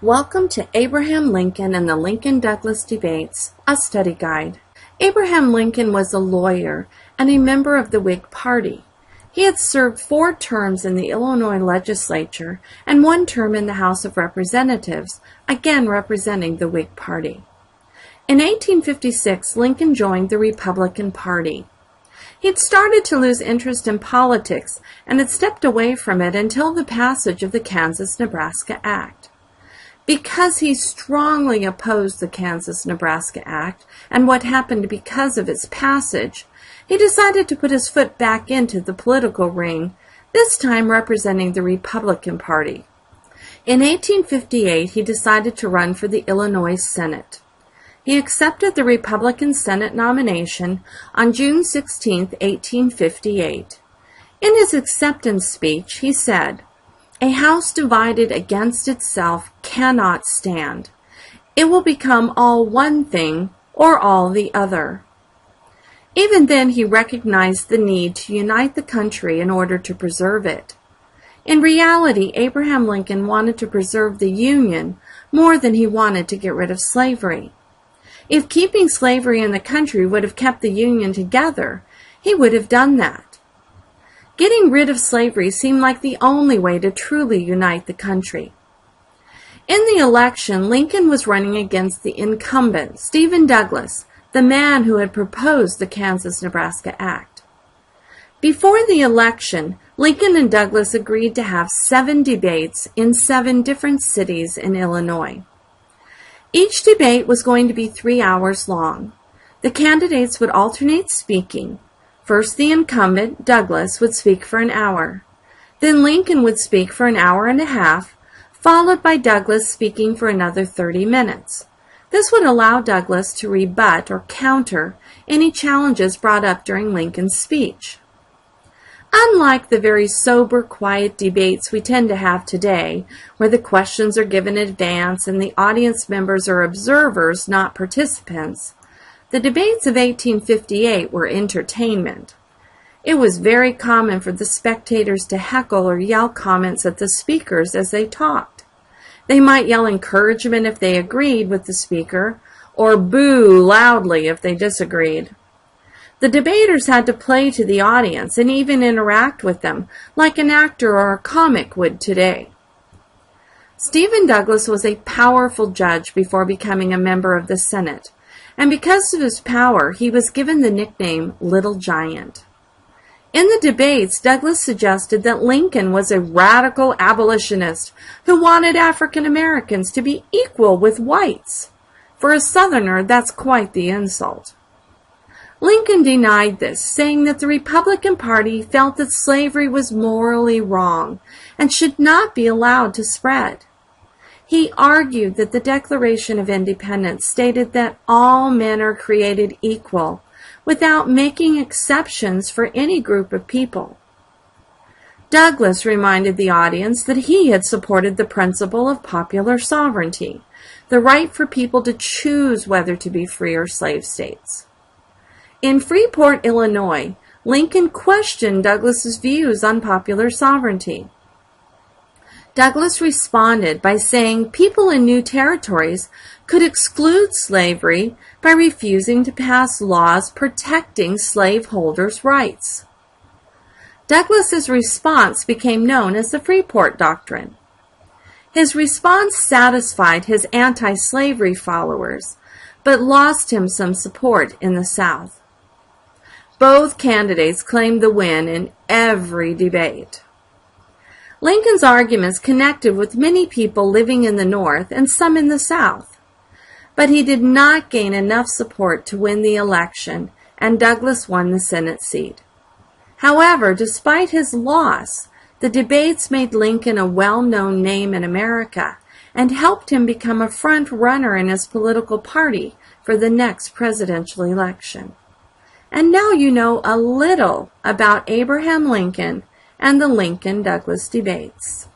Welcome to Abraham Lincoln and the Lincoln-Douglas Debates, a study guide. Abraham Lincoln was a lawyer and a member of the Whig Party. He had served 4 terms in the Illinois legislature and 1 term in the House of Representatives, again representing the Whig Party. In 1856, Lincoln joined the Republican Party. He'd started to lose interest in politics and had stepped away from it until the passage of the Kansas-Nebraska Act. Because he strongly opposed the Kansas-Nebraska Act and what happened because of its passage, he decided to put his foot back into the political ring, this time representing the Republican Party. In 1858, he decided to run for the Illinois Senate. He accepted the Republican Senate nomination on June 16, 1858. In his acceptance speech, he said, "A house divided against itself cannot stand. It will become all one thing or all the other." Even then, he recognized the need to unite the country in order to preserve it. In reality, Abraham Lincoln wanted to preserve the Union more than he wanted to get rid of slavery. If keeping slavery in the country would have kept the Union together, he would have done that. Getting rid of slavery seemed like the only way to truly unite the country. In the election, Lincoln was running against the incumbent, Stephen Douglas, the man who had proposed the Kansas-Nebraska Act. Before the election, Lincoln and Douglas agreed to have 7 debates in 7 different cities in Illinois. Each debate was going to be 3 hours long. The candidates would alternate speaking. First, the incumbent, Douglas, would speak for an hour. Then Lincoln would speak for an hour and a half, followed by Douglas speaking for another 30 minutes. This would allow Douglas to rebut or counter any challenges brought up during Lincoln's speech. Unlike the very sober, quiet debates we tend to have today, where the questions are given in advance and the audience members are observers, not participants, the debates of 1858 were entertainment. It was very common for the spectators to heckle or yell comments at the speakers as they talked. They might yell encouragement if they agreed with the speaker, or boo loudly if they disagreed. The debaters had to play to the audience and even interact with them, like an actor or a comic would today. Stephen Douglas was a powerful judge before becoming a member of the Senate, and because of his power, he was given the nickname Little Giant. In the debates, Douglas suggested that Lincoln was a radical abolitionist who wanted African Americans to be equal with whites. For a Southerner, that's quite the insult. Lincoln denied this, saying that the Republican Party felt that slavery was morally wrong and should not be allowed to spread. He argued that the Declaration of Independence stated that all men are created equal, without making exceptions for any group of people. Douglas reminded the audience that he had supported the principle of popular sovereignty, the right for people to choose whether to be free or slave states. In Freeport, Illinois, Lincoln questioned Douglas's views on popular sovereignty. Douglas responded by saying people in new territories could exclude slavery by refusing to pass laws protecting slaveholders' rights. Douglas's response became known as the Freeport Doctrine. His response satisfied his anti-slavery followers, but lost him some support in the South. Both candidates claimed the win in every debate. Lincoln's arguments connected with many people living in the North and some in the South, but he did not gain enough support to win the election, and Douglas won the Senate seat. However, despite his loss, the debates made Lincoln a well-known name in America and helped him become a front runner in his political party for the next presidential election. And now you know a little about Abraham Lincoln and the Lincoln-Douglas debates.